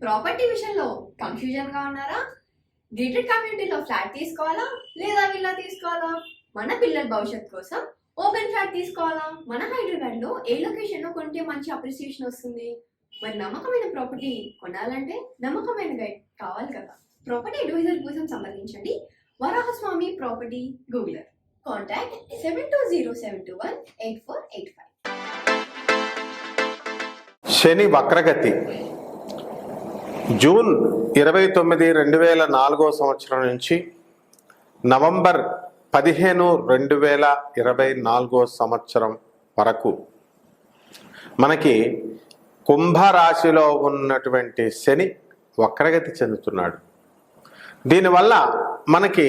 Property విషయంలో confusion గా ఉన్నారా? గేటెడ్ కమ్యూనిటీలో ఫ్లాట్ తీసుకోవాలా లేదా విల్లా తీసుకోవాలా? మన పిల్లల భవిష్యత్ కోసం ఓపెన్ ఫ్లాట్ తీసుకోవాలా? మన హైదరాబాద్ లో ఏ లొకేషన్ లో కొంటే మంచి అప్రిసియేషన్ వస్తుంది? మరి నమ్మకమైన ప్రాపర్టీ కొనాలంటే నమ్మకమైన గైడ్ కావాలి కదా. ప్రాపర్టీ అడ్వైజర్ కోసం సంబంధించండి వరాహస్వామి ప్రాపర్టీ గూగులర్. కాంటాక్ట్ 7207218485. శని వక్రగతి జూన్ 29, 2004 సంవత్సరం నుంచి నవంబర్ 15, 2024 సంవత్సరం వరకు మనకి కుంభరాశిలో ఉన్నటువంటి శని వక్రగతి చెందుతున్నాడు. దీనివల్ల మనకి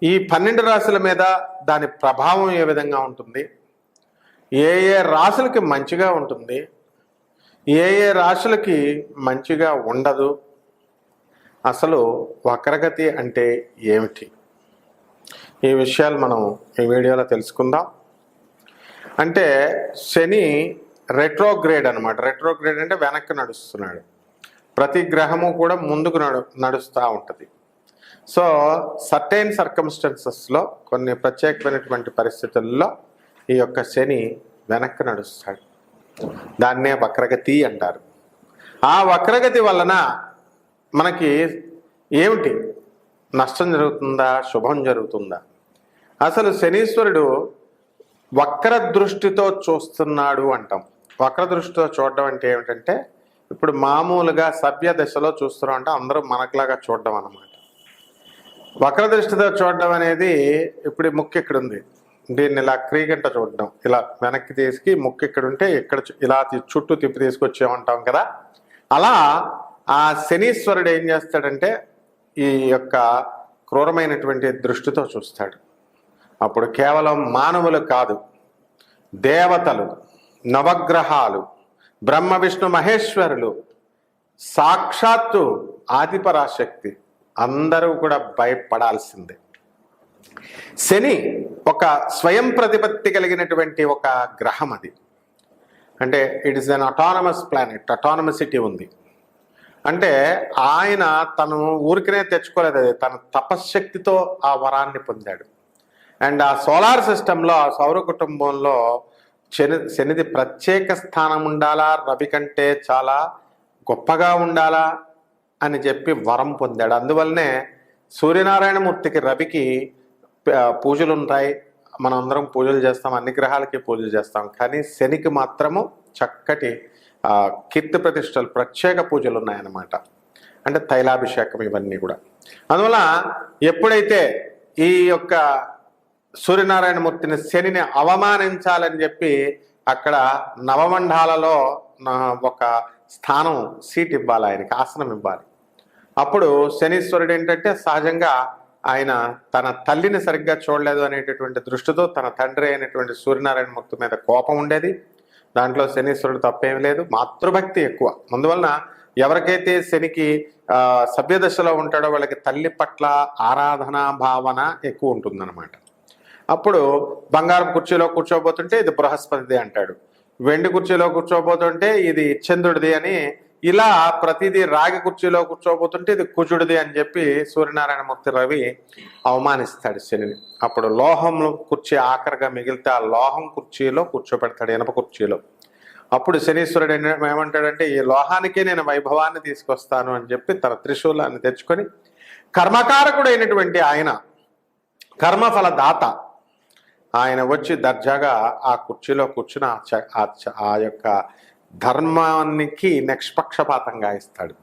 ఈ 12 రాశుల మీద దాని ప్రభావం ఏ విధంగా ఉంటుంది, ఏ ఏ రాశులకి మంచిగా ఉంటుంది, ఏ ఏ రాశులకి మంచిగా ఉండదు, అసలు వక్రగతి అంటే ఏమిటి, ఈ విషయాలు మనం ఈ వీడియోలో తెలుసుకుందాం. అంటే శని రెట్రోగ్రేడ్ అనమాట. రెట్రోగ్రేడ్ అంటే వెనక్కి నడుస్తున్నాడు. ప్రతి గ్రహము కూడా ముందుకు నడుస్తూ ఉంటుంది. సో సర్టైన్ సర్కమ్స్టెన్సెస్లో కొన్ని ప్రత్యేకమైనటువంటి పరిస్థితుల్లో ఈ యొక్క శని వెనక్కి నడుస్తాడు. దాన్నే వక్రగతి అంటారు. ఆ వక్రగతి వలన మనకి ఏమిటి నష్టం జరుగుతుందా, శుభం జరుగుతుందా? అసలు శనీశ్వరుడు వక్ర దృష్టితో చూస్తున్నాడు అంటాం. వక్ర దృష్టితో చూడడం అంటే ఏమిటంటే, ఇప్పుడు మామూలుగా సభ్య దశలో చూస్తున్నాం అంటే అందరూ మనకులాగా చూడడం అన్నమాట. వక్ర దృష్టితో చూడడం అనేది, ఇప్పుడు ముక్కు ఇక్కడ ఉంది, దీన్ని ఇలా క్రీగంట చూడడం, ఇలా వెనక్కి తీసుకు ముక్కు ఇక్కడ ఉంటే ఇక్కడ ఇలా చుట్టూ తిప్పి తీసుకొచ్చామంటాం కదా. అలా ఆ శనీశ్వరుడు ఏం చేస్తాడంటే ఈ యొక్క క్రూరమైనటువంటి దృష్టితో చూస్తాడు. అప్పుడు కేవలం మానవులు కాదు, దేవతలు, నవగ్రహాలు, బ్రహ్మ విష్ణు మహేశ్వరులు, సాక్షాత్తు ఆదిపరాశక్తి అందరూ కూడా భయపడాల్సిందే. శని ఒక స్వయం ప్రతిపత్తి కలిగినటువంటి ఒక గ్రహం. అది అంటే it is an autonomous planet, autonomicity ఉంది. అంటే ఆయన తను ఊరికనే తెచ్చుకోలేదు, అది తన తపశ్శక్తితో ఆ వరాన్ని పొందాడు. అండ్ ఆ సోలార్ సిస్టంలో, ఆ సౌర కుటుంబంలో శనిది ప్రత్యేక స్థానం ఉండాలా, రవి కంటే చాలా గొప్పగా ఉండాలా అని చెప్పి వరం పొందాడు. అందువల్లనే సూర్యనారాయణమూర్తికి, రవికి పూజలు ఉంటాయి. మనం అందరం పూజలు చేస్తాం, అన్ని గ్రహాలకి పూజలు చేస్తాం. కానీ శనికి మాత్రము చక్కటి కీర్తి ప్రతిష్టలు, ప్రత్యేక పూజలు ఉన్నాయన్నమాట. అంటే తైలాభిషేకం, ఇవన్నీ కూడా. అందువల్ల ఎప్పుడైతే ఈ యొక్క సూర్యనారాయణమూర్తిని, శనిని అవమానించాలని చెప్పి అక్కడ నవమండాలలో ఒక స్థానం, సీట్ ఇవ్వాలి, ఆయనకి ఆసనం ఇవ్వాలి. అప్పుడు శనీశ్వరుడు ఏంటంటే సహజంగా ఆయన తన తల్లిని సరిగ్గా చూడలేదు అనేటటువంటి దృష్టితో తన తండ్రి అయినటువంటి సూర్యనారాయణమూర్తి మీద కోపం ఉండేది. దాంట్లో శనీశ్వరుడు తప్పేం లేదు, మాతృభక్తి ఎక్కువ. అందువలన ఎవరికైతే శనికి సభ్యదశలో ఉంటాడో వాళ్ళకి తల్లి పట్ల ఆరాధనా భావన ఎక్కువ ఉంటుందన్నమాట. అప్పుడు బంగారం కుర్చీలో కూర్చోబోతుంటే ఇది బృహస్పతిది అంటాడు, వెండి కుర్చీలో కూర్చోబోతుంటే ఇది చంద్రుడిది అని, ఇలా ప్రతిదీ రాగి కుర్చీలో కూర్చోబోతుంటే ఇది కుజుడిది అని చెప్పి సూర్యనారాయణమూర్తి రవి అవమానిస్తాడు శనిని. అప్పుడు లోహం కుర్చీ ఆఖరిగా మిగిలితే ఆ లోహం కుర్చీలో కూర్చోబెడతాడు, ఇనప కుర్చీలో. అప్పుడు శనీశ్వరుడు ఏమంటాడంటే, ఈ లోహానికే నేను వైభవాన్ని తీసుకొస్తాను అని చెప్పి తన త్రిశూలాన్ని తెచ్చుకొని, కర్మకారకుడు అయినటువంటి ఆయన, కర్మఫలదాత ఆయన వచ్చి దర్జాగా ఆ కుర్చీలో కూర్చుని ఆ యొక్క ధర్మానికి నిష్పక్షపాతంగా ఇస్తాడు.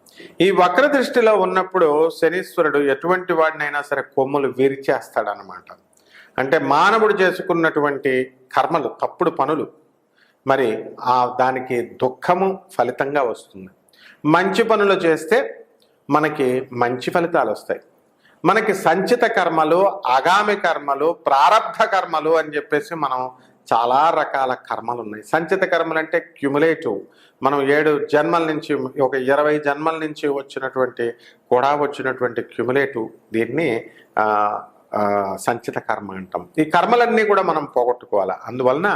ఈ వక్ర దృష్టిలో ఉన్నప్పుడు శనీశ్వరుడు ఎటువంటి వాడినైనా సరే కొమ్ములు విరిచేస్తాడనమాట. అంటే మానవుడు చేసుకున్నటువంటి కర్మలు, తప్పుడు పనులు, మరి దానికి దుఃఖము ఫలితంగా వస్తుంది. మంచి పనులు చేస్తే మనకి మంచి ఫలితాలు వస్తాయి. మనకి సంచిత కర్మలు, ఆగామి కర్మలు, ప్రారబ్ధ కర్మలు అని చెప్పేసి మనం చాలా రకాల కర్మలు ఉన్నాయి. సంచిత కర్మలు అంటే క్యుములేటివ్, మనం 7 జన్మల నుంచి, ఒక 20 జన్మల నుంచి వచ్చినటువంటి క్యుములేటివ్, దీన్ని సంచిత కర్మ అంటాం. ఈ కర్మలన్నీ కూడా మనం పోగొట్టుకోవాలి. అందువలన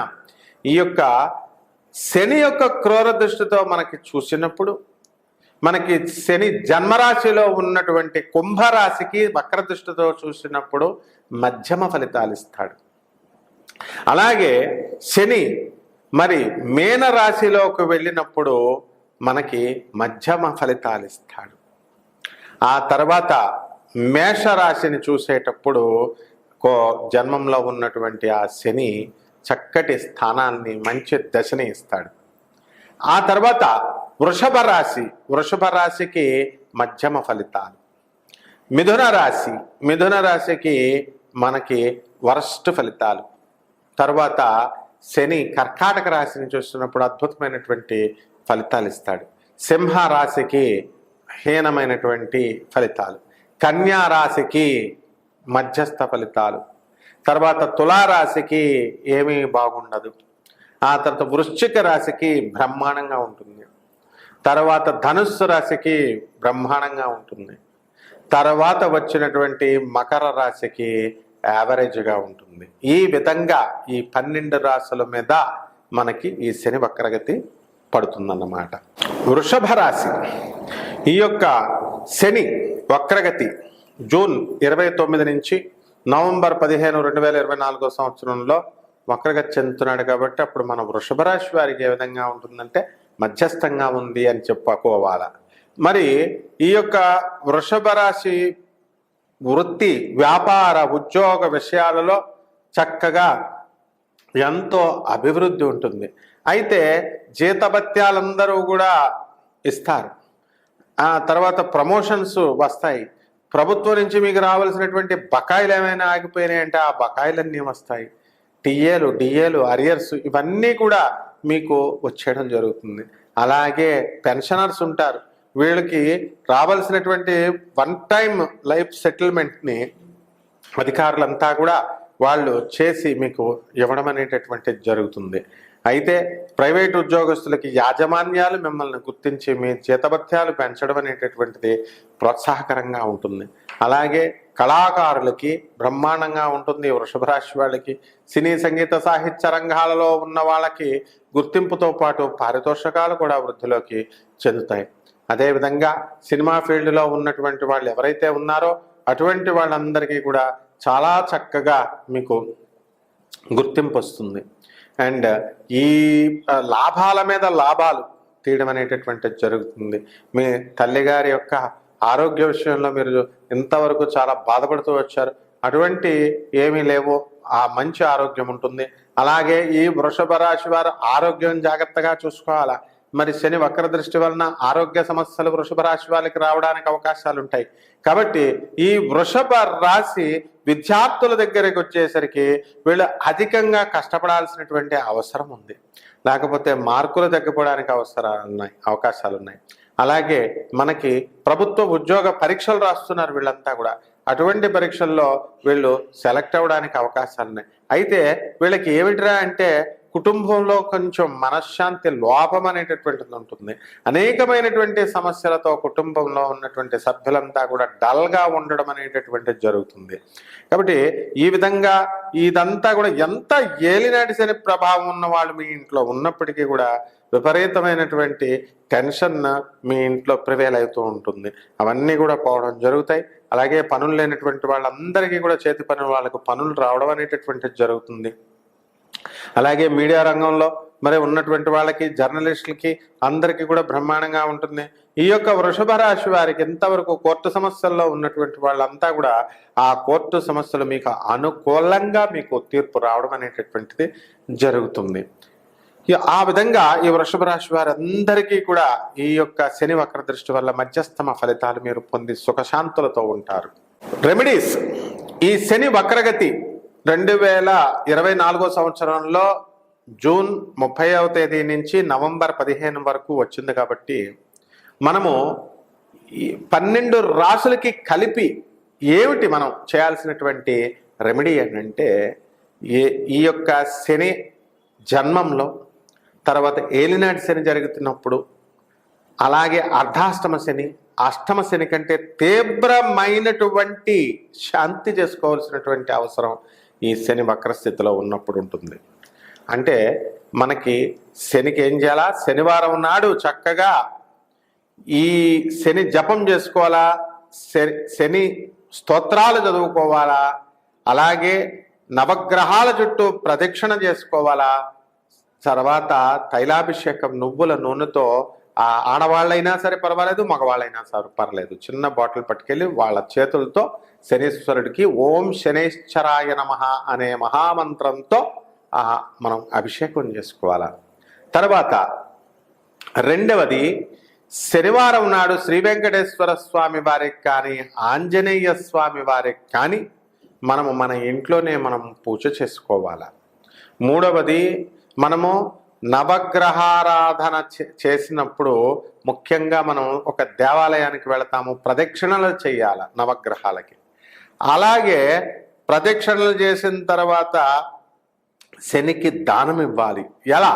ఈ యొక్క శని యొక్క క్రూర దృష్టితో మనకి చూసినప్పుడు మనకి శని జన్మరాశిలో ఉన్నటువంటి కుంభరాశికి వక్రదృష్టితో చూసినప్పుడు మధ్యమ ఫలితాలు ఇస్తాడు. అలాగే శని మరి మేన రాశిలోకి వెళ్ళినప్పుడు మనకి మధ్యమ ఫలితాలు ఇస్తాడు. ఆ తర్వాత మేషరాశిని చూసేటప్పుడు జన్మంలో ఉన్నటువంటి ఆ శని చక్కటి స్థానాన్ని, మంచి దశని ఇస్తాడు. ఆ తర్వాత వృషభ రాశికి మధ్యమ ఫలితాలు. మిథున రాశికి మనకి వరస్ట్ ఫలితాలు. తర్వాత శని కర్కాటక రాశిని చూస్తున్నప్పుడు అద్భుతమైనటువంటి ఫలితాలు ఇస్తాడు. సింహ రాశికి హీనమైనటువంటి ఫలితాలు. కన్యా రాశికి మధ్యస్థ ఫలితాలు. తర్వాత తులారాశికి ఏమీ బాగుండదు. ఆ తర్వాత వృశ్చిక రాశికి బ్రహ్మాండంగా ఉంటుంది. తర్వాత ధనుస్సు రాశికి బ్రహ్మాండంగా ఉంటుంది. తర్వాత వచ్చినటువంటి మకర రాశికి యావరేజ్గా ఉంటుంది. ఈ విధంగా ఈ 12 రాశుల మీద మనకి ఈ శని వక్రగతి పడుతుందన్నమాట. వృషభ రాశి ఈ యొక్క శని వక్రగతి జూన్ 29 నుంచి నవంబర్ 15, 2024 సంవత్సరంలో వక్రగతి చెందుతున్నాడు. కాబట్టి అప్పుడు మన వృషభ రాశి వారికి ఏ విధంగా ఉంటుందంటే మధ్యస్థంగా ఉంది అని చెప్పుకోవాలా. మరి ఈ యొక్క వృషభ రాశి వృత్తి, వ్యాపార, ఉద్యోగ విషయాలలో చక్కగా ఎంతో అభివృద్ధి ఉంటుంది. అయితే జీతభత్యాలందరూ కూడా ఇస్తారు. ఆ తర్వాత ప్రమోషన్స్ వస్తాయి. ప్రభుత్వం నుంచి మీకు రావాల్సినటువంటి బకాయిలు ఏమైనా ఆగిపోయినాయంటే ఆ బకాయిలన్నీ వస్తాయి. డిఏలు, అరియర్స్ ఇవన్నీ కూడా మీకు వచ్చేయడం జరుగుతుంది. అలాగే పెన్షనర్స్ ఉంటారు. వీళ్ళకి రావాల్సినటువంటి 1 టైం లైఫ్ సెటిల్మెంట్ని అధికారులంతా కూడా వాళ్ళు చేసి మీకు ఇవ్వడం అనేటటువంటిది జరుగుతుంది. అయితే ప్రైవేట్ ఉద్యోగస్తులకి యాజమాన్యాలు మిమ్మల్ని గుర్తించి మీ జీతభత్యాలు పెంచడం అనేటటువంటిది ప్రోత్సాహకరంగా ఉంటుంది. అలాగే కళాకారులకి బ్రహ్మాండంగా ఉంటుంది. వృషభ రాశి వాళ్ళకి సినీ, సంగీత, సాహిత్య రంగాలలో ఉన్న వాళ్ళకి గుర్తింపుతో పాటు పారితోషకాలు కూడా వృద్ధిలోకి చెందుతాయి. అదేవిధంగా సినిమా ఫీల్డ్లో ఉన్నటువంటి వాళ్ళు ఎవరైతే ఉన్నారో అటువంటి వాళ్ళందరికీ కూడా చాలా చక్కగా మీకు గుర్తింపు వస్తుంది. అండ్ ఈ లాభాల మీద లాభాలు తీయడం అనేటటువంటిది జరుగుతుంది. మీ తల్లిగారి యొక్క ఆరోగ్య విషయంలో మీరు ఇంతవరకు చాలా బాధపడుతూ వచ్చారు, అటువంటి ఏమీ లేవో ఆ మంచి ఆరోగ్యం ఉంటుంది. అలాగే ఈ వృషభ రాశి వారు ఆరోగ్యం జాగ్రత్తగా చూసుకోవాలా. మరి శని వక్ర దృష్టి వలన ఆరోగ్య సమస్యలు వృషభ రాశి వాళ్ళకి రావడానికి అవకాశాలు ఉంటాయి. కాబట్టి ఈ వృషభ రాశి విద్యార్థుల దగ్గరికి వచ్చేసరికి వీళ్ళు అధికంగా కష్టపడాల్సినటువంటి అవసరం ఉంది. లేకపోతే మార్కులు తగ్గిపోవడానికి అవకాశాలు ఉన్నాయి. అలాగే మనకి ప్రభుత్వ ఉద్యోగ పరీక్షలు రాస్తున్నారు వీళ్ళంతా కూడా. అటువంటి పరీక్షల్లో వీళ్ళు సెలెక్ట్ అవ్వడానికి అవకాశాలు ఉన్నాయి. అయితే వీళ్ళకి ఏమిట్రా అంటే కుటుంబంలో కొంచెం మనశ్శాంతి లోపం అనేటటువంటిది ఉంటుంది. అనేకమైనటువంటి సమస్యలతో కుటుంబంలో ఉన్నటువంటి సభ్యులంతా కూడా డల్గా ఉండడం అనేటటువంటిది జరుగుతుంది. కాబట్టి ఈ విధంగా ఇదంతా కూడా ఎంత ఏలినాటి శని ప్రభావం ఉన్న వాళ్ళు మీ ఇంట్లో ఉన్నప్పటికీ కూడా విపరీతమైనటువంటి టెన్షన్ మీ ఇంట్లో ప్రివేల్ అవుతూ ఉంటుంది. అవన్నీ కూడా పోవడం జరుగుతాయి. అలాగే పనులు లేనటువంటి వాళ్ళందరికీ కూడా చేతి పనులు వాళ్ళకు పనులు రావడం అనేటటువంటిది జరుగుతుంది. అలాగే మీడియా రంగంలో మరి ఉన్నటువంటి వాళ్ళకి, జర్నలిస్టులకి అందరికీ కూడా బ్రహ్మాండంగా ఉంటుంది. ఈ యొక్క వృషభ రాశి వారికి ఎంతవరకు కోర్టు సమస్యల్లో ఉన్నటువంటి వాళ్ళంతా కూడా ఆ కోర్టు సమస్యలు మీకు అనుకూలంగా మీకు తీర్పు రావడం అనేటటువంటిది జరుగుతుంది. ఆ విధంగా ఈ వృషభ రాశి వారందరికీ కూడా ఈ యొక్క శని వక్ర దృష్టి వల్ల మధ్యస్థమ ఫలితాలు మీరు పొంది సుఖశాంతులతో ఉంటారు. రెమెడీస్. ఈ శని వక్రగతి 2024 సంవత్సరంలో జూన్ 30వ తేదీ నుంచి నవంబర్ 15 వరకు వచ్చింది. కాబట్టి మనము ఈ 12 రాసులకి కలిపి ఏమిటి మనం చేయాల్సినటువంటి రెమెడీ ఏంటంటే, ఈ యొక్క శని జన్మంలో, తర్వాత ఏలినాటి శని జరుగుతున్నప్పుడు, అలాగే అర్ధాష్టమ శని, అష్టమ శని కంటే తీవ్రమైనటువంటి శాంతి చేసుకోవాల్సినటువంటి అవసరం ఈ శని వక్రస్థితిలో ఉన్నప్పుడు ఉంటుంది. అంటే మనకి శనికి ఏం చేయాలా, శనివారం నాడు చక్కగా ఈ శని జపం చేసుకోవాలా, శని స్తోత్రాలు చదువుకోవాలా, అలాగే నవగ్రహాల చుట్టూ ప్రదక్షిణ చేసుకోవాలా, తర్వాత తైలాభిషేకం నువ్వుల నూనెతో ఆడవాళ్ళైనా సరే పర్వాలేదు, మగవాళ్ళైనా సరే పర్లేదు, చిన్న బాటిల్ పట్టుకెళ్ళి వాళ్ళ చేతులతో శనీశ్వరుడికి ఓం శనైశ్చరాయ నమః అనే మహామంత్రంతో మనం అభిషేకం చేసుకోవాలి. తర్వాత రెండవది, శనివారం నాడు శ్రీ వెంకటేశ్వర స్వామి వారికి కానీ ఆంజనేయ స్వామి వారికి కానీ మనము మన ఇంట్లోనే మనం పూజ చేసుకోవాలి. మూడవది, మనము నవగ్రహారాధన చేసినప్పుడు ముఖ్యంగా మనం ఒక దేవాలయానికి వెళతాము, ప్రదక్షిణలు చేయాలి నవగ్రహాలకి. అలాగే ప్రదక్షిణలు చేసిన తర్వాత శనికి దానం ఇవ్వాలి. ఎలా?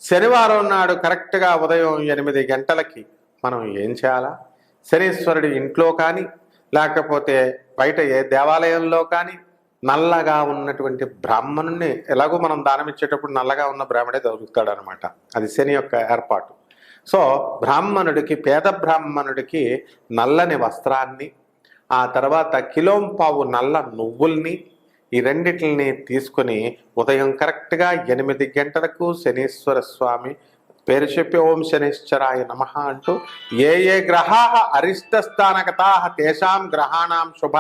శనివారం నాడు కరెక్ట్గా ఉదయం 8 గంటలకి మనం ఏం చేయాలా, శనీశ్వరుడి ఇంట్లో కానీ లేకపోతే బయట ఏ దేవాలయంలో కానీ నల్లగా ఉన్నటువంటి బ్రాహ్మణుని, ఎలాగో మనం దానం ఇచ్చేటప్పుడు నల్లగా ఉన్న బ్రాహ్మణే దొరుకుతాడు అనమాట, అది శని యొక్క ఏర్పాటు. సో బ్రాహ్మణుడికి, పేద బ్రాహ్మణుడికి నల్లని వస్త్రాన్ని, ఆ తర్వాత కిలోంపావు నల్ల నువ్వుల్ని, ఈ రెండిటిని తీసుకొని ఉదయం కరెక్ట్గా 8 గంటలకు శనీశ్వర స్వామి పేరు చెప్పి ఓం శనైశ్చరాయ నమః అంటూ ఏ ఏ గ్రహాః అరిష్టస్థానగతాః తేషాం గ్రహాణాం శుభ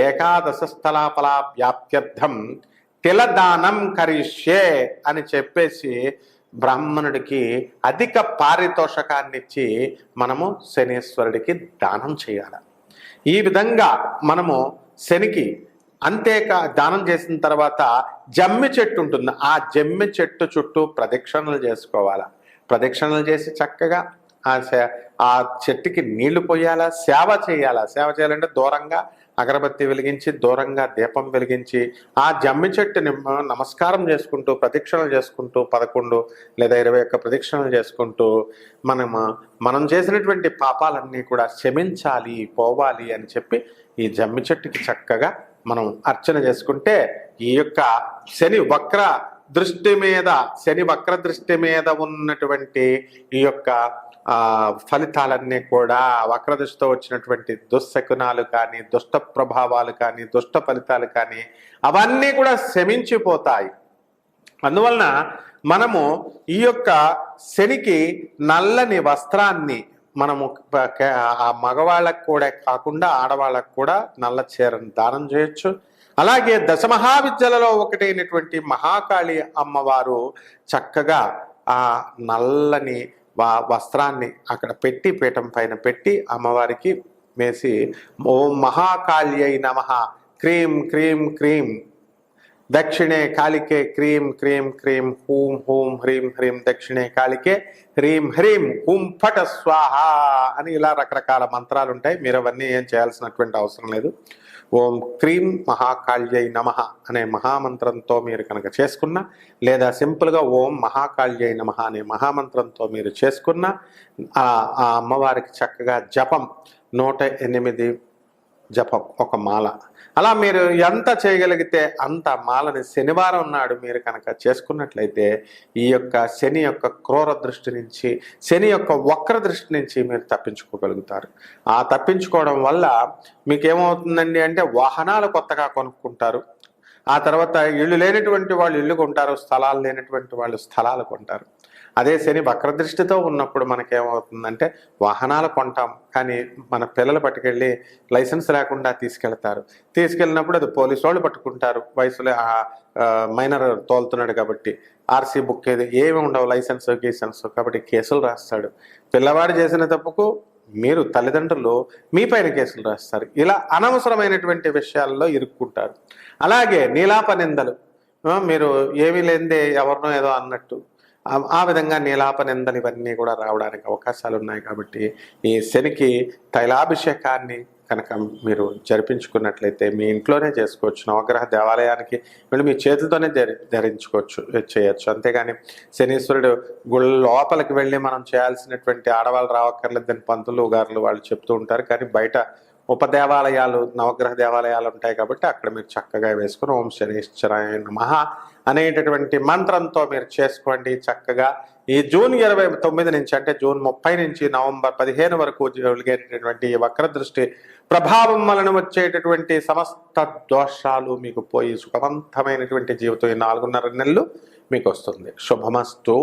ఏకాదశ స్థలాఫలా వ్యాప్త్యర్థం తిలదానం కరిష్యే అని చెప్పేసి బ్రాహ్మణుడికి అధిక పారితోషకాన్ని ఇచ్చి మనము శనీశ్వరుడికి దానం చేయాలి. ఈ విధంగా మనము శనికి దానం చేసిన తర్వాత జమ్మి చెట్టు ఉంటుంది, ఆ జమ్మి చెట్టు చుట్టూ ప్రదక్షిణలు చేసుకోవాలా. ప్రదక్షిణలు చేసి చక్కగా ఆ చెట్టుకి నీళ్లు పోయాలా, సేవ చేయాలా. సేవ చేయాలంటే దూరంగా అగరబత్తి వెలిగించి, దూరంగా దీపం వెలిగించి, ఆ జమ్మి చెట్టుని నమస్కారం చేసుకుంటూ ప్రదక్షిణలు చేసుకుంటూ 11 లేదా 21 ప్రదక్షిణలు చేసుకుంటూ మనం చేసినటువంటి పాపాలన్నీ కూడా క్షమించాలి, పోవాలి అని చెప్పి ఈ జమ్మి చెట్టుకి చక్కగా మనం అర్చన చేసుకుంటే ఈ యొక్క శని వక్ర దృష్టి మీద ఉన్నటువంటి ఈ యొక్క ఫలితాలన్నీ కూడా, వక్ర దృష్టితో వచ్చినటువంటి దుశ్శకునాలు కానీ, దుష్ట ప్రభావాలు కానీ, దుష్ట ఫలితాలు కానీ అవన్నీ కూడా శమించిపోతాయి. అందువలన మనము ఈ యొక్క శనికి నల్లని వస్త్రాన్ని మనము ఆ మగవాళ్ళకు కూడా కాకుండా ఆడవాళ్ళకు కూడా నల్ల చీరను దానం చేయొచ్చు. అలాగే దశమహావిద్యలలో ఒకటైనటువంటి మహాకాళి అమ్మవారు చక్కగా ఆ నల్లని వస్త్రాన్ని అక్కడ పెట్టి, పీఠం పైన పెట్టి అమ్మవారికి వేసి ఓం మహాకాళ్యై నమః క్రీం క్రీం క్రీం దక్షిణే కాళికే క్రీం క్రీం క్రీం హూం హూం హ్రీం హ్రీం దక్షిణే కాళికే హ్రీం హ్రీం హూం ఫట స్వాహ అని ఇలా రకరకాల మంత్రాలు ఉంటాయి. మీరు అవన్నీ ఏం చేయాల్సినటువంటి అవసరం లేదు. ఓం క్రీం మహాకాళ్యై నమః అనే మహామంత్రంతో మీరు కనుక చేసుకున్నా, లేదా సింపుల్గా ఓం మహాకాళ్యై నమః అనే మహామంత్రంతో మీరు చేసుకున్నా ఆ అమ్మవారికి చక్కగా జపం 108 జపం, ఒక మాల, అలా మీరు ఎంత చేయగలిగితే అంత మాలని శనివారం నాడు మీరు కనుక చేసుకున్నట్లయితే ఈ యొక్క శని యొక్క క్రూర దృష్టి నుంచి, శని యొక్క వక్ర దృష్టి నుంచి మీరు తప్పించుకోగలుగుతారు. ఆ తప్పించుకోవడం వల్ల మీకేమవుతుందండి అంటే వాహనాలు కొత్తగా కొనుక్కుంటారు, ఆ తర్వాత ఇల్లు లేనటువంటి వాళ్ళు ఇల్లు కొంటారు, స్థలాలు లేనటువంటి వాళ్ళు స్థలాలు కొంటారు. అదే శని వక్రదృష్టితో ఉన్నప్పుడు మనకేమవుతుందంటే వాహనాలు కొంటాం, కానీ మన పిల్లలు పట్టుకెళ్ళి లైసెన్స్ లేకుండా తీసుకెళ్ళినప్పుడు అది పోలీసు వాళ్ళు పట్టుకుంటారు. వయసులో మైనర్ తోలుతున్నాడు కాబట్టి ఆర్సీ బుక్ ఏమి ఉండవు, లైసెన్స్ కాబట్టి కేసులు రాస్తాడు. పిల్లవాడు చేసిన తప్పుకు మీరు తల్లిదండ్రులు మీ పైన కేసులు రాస్తారు. ఇలా అనవసరమైనటువంటి విషయాల్లో ఇరుక్కుంటారు. అలాగే నీలాప నిందలు, మీరు ఏమీ లేనిదే ఎవరినో ఏదో అన్నట్టు, ఆ విధంగా నీలాప నిందలు ఇవన్నీ కూడా రావడానికి అవకాశాలు ఉన్నాయి. కాబట్టి ఈ శనికి తైలాభిషేకాన్ని కనుక మీరు జరిపించుకున్నట్లయితే మీ ఇంట్లోనే చేసుకోవచ్చు. నవగ్రహ దేవాలయానికి వెళ్ళి మీ చేతులతోనే చేయొచ్చు. అంతేగాని శనీశ్వరుడు గుళ్ళ లోపలికి వెళ్ళి మనం చేయాల్సినటువంటి ఆడవాళ్ళు రావక్కర్లేదని పంతులు గారులు వాళ్ళు చెప్తూ ఉంటారు. కానీ బయట ఉపదేవాలయాలు, నవగ్రహ దేవాలయాలు ఉంటాయి కాబట్టి అక్కడ మీరు చక్కగా వేసుకుని ఓం శనైశ్చరాయ నమః అనేటటువంటి మంత్రంతో మీరు చేసుకోండి. చక్కగా ఈ జూన్ 29 నుంచి అంటే జూన్ 30 నుంచి నవంబర్ 15 వరకు జరిగేటటువంటి ఈ వక్ర దృష్టి ప్రభావం వలన వచ్చేటటువంటి సమస్త దోషాలు మీకు పోయి సుఖవంతమైనటువంటి జీవితం ఈ 4.5 నెలలు మీకు వస్తుంది. శుభమస్తు.